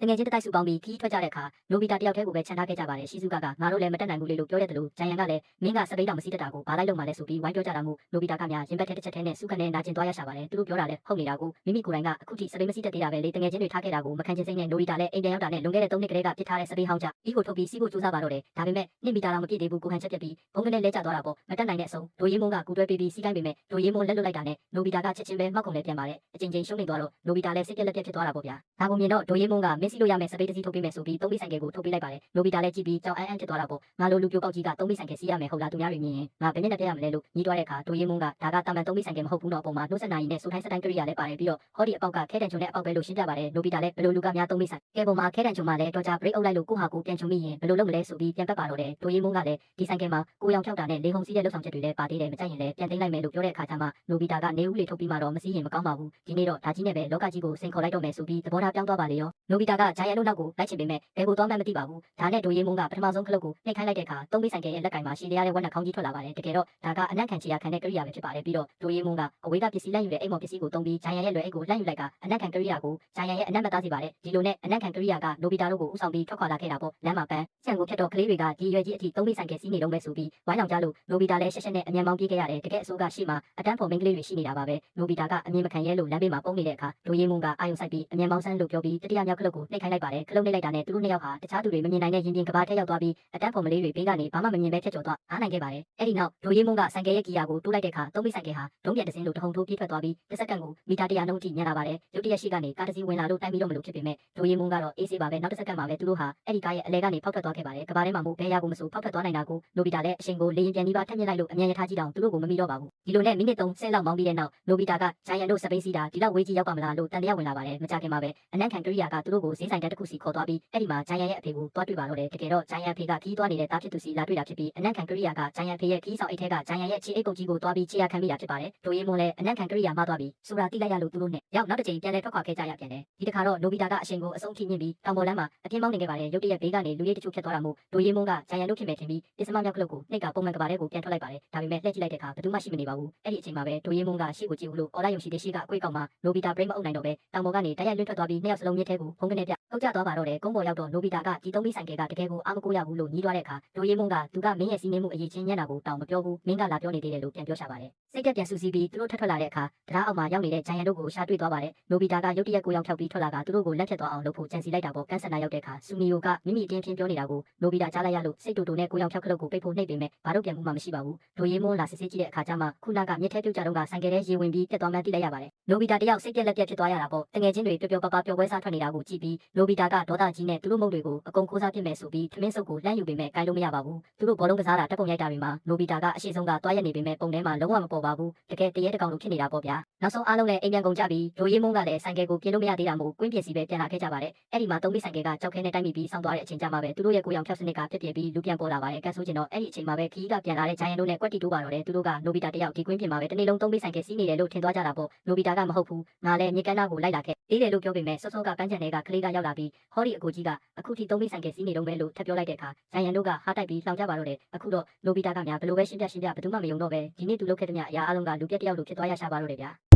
တငယ်ချင်းတစ်တိုက်စုပေါင်းပြီးခီးထွက်ကြတဲ့အခါနိုဘီတာတယောက်တည်းကိုပဲခြံထားခဲ့ကြပါတယ်ရှီဇူကာကငါတို့လည်းမတက်နိုင်ဘူးလေလို့ပြောရတယ်လို့ဂျိုင်ယန်ကလည်းမင်းကစပိန်တောင်မစီးတတ်တာကိုဘာလိုက်လို့မှလဲဆိုပြီးဝိုင်းပြောကြတာမို့နိုဘီတာကများရင်ဘတ်ထဲတစ်ချက်ထဲနဲ့စုခနဲ့နာကျင်သွားရရှာပါတယ်သူတို့ပြောတာလည်းဟုတ်နေတာကိုမိမိကိုယ်တိုင်ကအခုထိစပိန်မစီးတတ်သေးတာပဲလေတငယ်ချင်းတွေထားခဲ့တာကိုမခံချင်စိမ့်နဲ့နိုဘီတာလည်းအိမ်ပြန်ရောက်တာနဲ့လွန်ခဲ့တဲ့3နှစ်ကလေးကပြစ်ထားတဲ့စပိန်ဟောင်းကြဤကိုထုတ်ပြီးစီးဖို့ကြိုးစားပါတော့တယ်ဒါပေမဲ့နှစ်မီတာလောက်မပြည့်သေးဘူးကိုဟန်ချက်ပြက်ပြီးဘုံကလေးလဲကျသွားတာပေါ့မတက်နိုင်တဲ့အဆုံးဒိုရေးမုန်းကကူတွဲပြီးစီးတိုင်းပေမဲ့ဒိုရေးမုန်းလက်လွတ်လိုက်တာနဲ့နိုဘီတာကချက်ချင်းပဲမှောက်ကုန်လဲပြန်ပါတယ်အချိန်ချင်းရှုံးနေသွားတော့နိုဘီတာလည်းစိတ်ပြက်လက်ပြက်ဖြစ်သွားတာပေါ့ဗျာဒါကိုမြင်တော့ဒိုရေးမုန်းကမင်းစီးလို့ရမယ်စပိန်တစ်စီးထုတ်ပေးမယ်ဆိုပြီးသုံးပြီးဆိုင်ကယ်ကိုထုတ်ပေးလိုက်ပါတယ်နိုဘီတာလည်းကြည့်ပြီးကြောင်အံ့ဖြစ်သွားတာပေါ့ငါလိုလူပြိုပေါက်ကြီးကသုံးပြီးဆိုင်ကယ်စီးရမယ်ဟုတ်လားသူများတွေမြင်ရင်ငါဘယ်နဲ့တက်ရမလဲလို့ညီးတွားတဲ့အခါဒိုရေးမုန်းကဒါကတာမန်သုံးပြီးဆိုင်ကယ်မဟုတ်ဘူးတော့အပေါ်မှာနှုတ်ဆက်နိုင်နဲ့စိုးထိုင်းစတိုင်းကရိယာလည်းပါတယ်ပြီးတော့ဟောဒီအပေါက်ကခဲတံချုံနဲ့အပေါက်ပဲလို့ရှင်းပြပါတယ်နိုဘီတာလည်းဘယ်လိုလူကများသုံးပြီးဆိုင်ကယ်ပေါ်မှာခဲတံချုံမှလည်းတော့ကြ break အုပ်လိုက်လို့ကိုဟာကိုပြန်ချုံမိရင်ဘယ်လိုလုပ်မလဲဆိုပြီးပြန်ပတ်ပါတော့တယ်ဒိုရေးမုန်းကလည်းဒီဆိုင်ကယ်မှာကိုရောင်ဖြောက်တာနဲ့လေဟုန်စီးတဲ့လောက်ဆောင်ချက်တွေလည်းပါသေးတယ်မကြိုက်ရင်လည်းပြန်သိမ်းလိုက်မယ်လို့ပြောတဲ့အခါကျမှနိုဘီတာကနေဦးလေထုတ်ပြီးမှတော့မစီးရင်မကောင်းပါဘူးဒီနေ့တော့ဒါကြီးနဲ့ပဲလောကကြီးကိုစိန်ခေါ်လိုက်တော့မယ်ဆိုပြီးသဘောထားပြောင်းသွားပါလေရောနိုဘီတာကဂျိုင်ယန်တို့နောက်ကိုလိုက်ချင်ပေမဲ့ဘယ်ကိုသွားမှန်းမသိပါဘူးဒါနဲ့ဒိုရေးမုန်းကပထမဆုံးခလုတ်ကိုနှိပ်ခိုင်းလိုက်တဲ့အခါသုံးပြီးဆိုင်ကယ်ရဲ့လက်ကင်မှာရှည်လျားတဲ့ဝက်နှာခေါင်းကြီးထွက်လာပါတယ်တကယ်တော့ဒါကအနံ့ခံချီယာခံတဲ့ကရိယာပဲဖြစ်ပါတယ်ပြီးတော့ဒိုရေးမုန်းကအဝေးကပစ္စည်းလန့်ယူတဲ့အိမ်မော်ပစ္စည်းကိုသုံးပြီးဂျိုင်ယန်ရဲ့လွယ်အိတ်ကိုလန့်ယူလိုက်ကအနံ့ခံကရိယာကိုဂျိုင်ယန်ရဲ့အနံ့မသားစီပါတယ်ဒီလိုနဲ့အနံ့ခံကရိယာကနိုဘီတာတို့ကိုဥဆောင်ပြီးထွက်ခွာလာခဲ့တာပေါ့လမ်းမှာပန်းဆန်ကိုဖြတ်တော့ကလေးတွေကဒီရွယ်ကြီးအထိသုံးပြီးဆိုင်ကယ်စီးနေတော့မယ်ဆိုပြီးဝိုင်းလောင်ကြလို့နိုဘီတာလည်းရှက်ရှက်နဲ့အမြန်မောင်းပြေးခဲ့ရတယ်တကယ်အဆိုးကရှေ့မှာအတန်းဖော်မိန်းကလေးတွေရှိနေတာပါပဲနိုဘီတာကအမြင်မခံရဲလို့လမ်းဘေးမှာပုံနေတဲ့အခါဒိုရေးမုန်းကအာယုံဆိုင်ပြီးအမြန်မောင်းဆန်းလို့ပြောပြီးတတိယမြောက်ခလုတ်ကိုနှိပ်ခိုင်းလိုက်ပါတယ်ခလုတ်နှိပ်လိုက်တာနဲ့သူတို့နှစ်ယောက်ဟာတခြားသူတွေမမြင်နိုင်တဲ့ရင်ပြင်ကဘာထဲရောက်သွားပြီးအတန်းဖော်မလေးတွေဘေးကနေဘာမှမမြင်ပဲဖြတ်ကျော်သွားအားနိုင်ခဲ့ပါတယ်အဲ့ဒီနောက်ဒိုရေးမုန်းကဆိုင်ကယ်ရဲ့ဂီယာကိုတိုးလိုက်တဲ့အခါသုံးပြီးဆိုင်ကယ်ဟာဒုံးပြန်တစင်းလို့တဟုန်ထိုးပြေးထွက်သွားပြီးတစ်စက္ကန့်ကိုမီတာ100နှုန်းအထိညံလာပါတယ်ရုတ်တရက်ရှိကနေကားတစ်စီးဝင်လာလို့တိုင်းပြီးတော့မလို့ဖြစ်ပေမဲ့ဒိုရေးမုန်းကတော့အေးဆေးပါပဲနောက်တစ်စက္ကန့်မှာပဲသူတို့ဟာအဲ့ဒီကားရဲ့အလဲကနေဖောက်ထွက်သွားခဲ့ပါတယ်ကဘာထဲမှာမို့ဘဲရကိုမစိုးဖောက်ထွက်သွားနိုင်တာကိုနိုဘီတာလည်းအရှင်ကိုလေရင်ပြန်ပြီးပါထက်မြက်လိုက်လို့အမြန်ရထားကြီးတောင်သူတို့ကိုမမီတော့ပါဘူးဒီလိုနဲ့မိနစ်3ဆယ်လောက်မောင်းပြီးတဲ့နောက်နိုဘီတာကဂျိုင်ယန်တို့စပိန်စီးတာဒီလောက်ဝေးကြီးရောက်ပါမလားလို့တန်တရားဝင်လာပါတယ်မကြခင်မှာပဲအနံ့ခံကရိယာကသူတို့ကိုဈေးဆိုင်တက်တစ်ခုစီခေါ်သွားပြီးအဲ့ဒီမှာဂျိုင်ယန်ရဲ့အဖေကိုတွားတွေ့ပါတော့တယ်တကယ်တော့ဂျိုင်ယန်ဖေကခီးသွားနေတဲ့တားဖြစ်သူစီလာတွေ့တာဖြစ်ပြီးအနံ့ခံကရိယာကဂျိုင်ယန်ဖေရဲ့ခီးဆောင်အိတ်ထဲကဂျိုင်ယန်ရဲ့ခြေအိတ်ပုတ်ကြီးကိုတွားပြီးခြေရခံမိတာဖြစ်ပါတယ်ဒိုရေးမွန်လည်းအနံ့ခံကရိယာမှသွားပြီးဆိုတာတိလိုက်ရလို့သူတို့နဲ့ရောက်နောက်တစ်ချိန်ပြန်လဲထွက်ခွာခဲ့ကြရပြန်တယ်ဒီတစ်ခါတော့နိုဘီတာကအရှင်ကိုအဆုံးထိညှင့်ပြီးတောင်ပေါ်လမ်းမှာအပြင်းမောင်းနေခဲ့ပါတယ်ရုတ်တရက်ဘေးကနေလူရိတ်တချို့ဖြတ်သွားတာမို့ဒိုရေးမွန်ကဂျိုင်ယန်တို့ဖြစ်မဲ့ထင်ပြီးပစ္စမမြောက်ခလုတ်ကိုနှိတ်ကပုံမှန်ကဘာထဲကိုပြန်ထွက်လိုက်ပါတယ်ဒါပေမဲ့လှည့်ကြည့်လိုက်တဲ့အခါဘယ်သူမှရှိမနေပါဘူးအဲ့ဒီအချိန်မှာပဲဒိုရေးမွန်ကရှေ့ကိုကြည့်ဦးလို့အော်လိုက်ရုံရှိတဲ့ရှေ့ကအကွေးကောင်မှာနိုဘီတာဘရိတ်မအုပ်နိုင်တော့ပဲတောင်ပေါ်ကနေတိုက်ရိုက်လွင့်ထွက်သွားပြီးနှစ်ယောက်စလုံးမြစ်ထဲကိုဖုံးကနေပြထုတ်ကြသွားပါတော့တယ်ကုန်းပေါ်ရောက်တော့နိုဘီတာကဒီသုံးပြီးဆိုင်ကယ်ကတကယ်ကိုအားမကိုရဘူးလို့ညီးသွားတဲ့အခါဒိုရေးမွန်ကသူကမင်းရဲ့စီးနှင်းမှုအရေးချင်းညံ့တာကိုတောင်မပြောဘူးမင်းကလာပြောနေသေးတယ်လို့ပြန်ပြောရှာပါတယ်စိတ်တက်ပြန်ဆူဆီးပြီးသူတို့ထွက်လာတဲ့အခါတရားအောက်မှာရောက်နေတဲ့ဂျိုင်ယန်တို့ကိုရှာတွေ့သွားပါတယ်နိုဘီတာကရုတ်တရက်ကိုရောက်ဖြောက်ပြီးထွက်လာကသူတို့ကိုလက်ဖြတ်သွားအောင်လုပ်ဖို့ကြံစီလိုက်တာပေါ့ကန်ဆန်နာရောက်တဲ့အခါဆူမီယိုကမိမိအတင်းဖြင်းပြောနေတာကိုနိုဘီတာကြားလိုက်ရလို့စိတ်တူတူနဲ့ကိုရောက်ဖြောက်ခလုတ်ကိုပိတ်ဖို့နှိပ်ပေမဲ့ဘာလို့ပြန်မှုမှမရှိပါဘူးဒိုရေးမွန်လာစစ်စစ်ကြည့်တဲ့အခါကျမှခုနကမြစ်ထဲပြုတ်ကြတော့ကဆိုင်ကယ်ထဲရေဝင်ပြီးပြတ်သွားမှန်းသိလိုက်ရပါတယ်နိုဘီတာတယောက်စိတ်ပြက်လက်ပြက်ဖြစ်သွားရတာပေါ့တငယ်ချင်းတွေပျော်ပျော်ပါပါပျော်ပွဲစားထွက်နေတာကိုကြည့်ပြီးနိုဘီတာကဒေါသကြီးနဲ့သူတို့မုတ်တွေကိုအကုန်ခိုးစားပြစ်မယ်ဆိုပြီးထမင်းစုပ်ကိုလှမ်းယူပေမဲ့ကိုင်လို့မရပါဘူးသူတို့ဘောလုံးကစားတာတက်ပုံရိုက်တာတွေမှာနိုဘီတာကအရှိဆုံးကတွားရက်နေပေမဲ့ပုံထဲမှာလုံးဝမပေါ်ပါဘူးတကယ်တရေတကောင်လိုဖြစ်နေတာပေါ့ဗျာနောက်ဆုံးအားလုံးလည်းအိမ်ပြန်ကုန်ကြပြီးဒိုရေးမုန်းကလည်းဆိုင်ကယ်ကိုပြင်လို့မရသေးတာမို့ကွင်းပစ္စည်းပဲပြန်လာခဲ့ကြပါတယ်အဲ့ဒီမှာသုံးပြီးဆိုင်ကယ်ကကြောက်ခဲနဲ့တိုက်မိပြီးဆောင်းသွားတဲ့အချိန်ကြမှာပဲသူတို့ရဲ့ကိုရောင်ဖြောက်စနစ်ကပြည့်ပြည့်ပြီးလူပြန်ပေါ်လာပါတယ်ကန်ဆိုချင်တော့အဲ့ဒီအချိန်မှာပဲခီးကပြန်လာတဲ့ဂျိုင်ယန်တို့နဲ့ကွက်တီတိုးပါတော့တယ်သူတို့ကနိုဘီတာတယောက်ဒီကွင်းပြင်မှာပဲတနေ့လုံးသုံးပြီးဆိုင်ကယ်စီးနေတယ်လို့ထင်သွားကြတာပေါ့နိုဘီတာကမဟုတ်ဘူးငါလည်းမြေကမ်းနားကိုလိုက်လာခဲ့အေးတယ်လို့ပြောပေမဲ့စောစောကပန်းချန်တွေကကလေးကရောက်လာပြီးဟောဒီအကိုကြီးကအခုထိသုံးပြီးဆိုင်ကယ်စီးနေတော့ပဲလို့ထပ်ပြောလိုက်တဲ့အခါဂျိုင်ယန်တို့ကဟားတိုက်ပြီးလောင်ကြပါတော့တယ်အခုတော့နိုဘီတာကများဘယ်လိုပဲရှင်းပြဘယ်သူမှမယုံတော့ပဲဒီနေ့သူလုပ်ခဲ့တဲ့မြအရာအလုံးကလူပြက်တယောက်လိုဖြစ်သွားရရှာပါတော့တယ်ဗျာ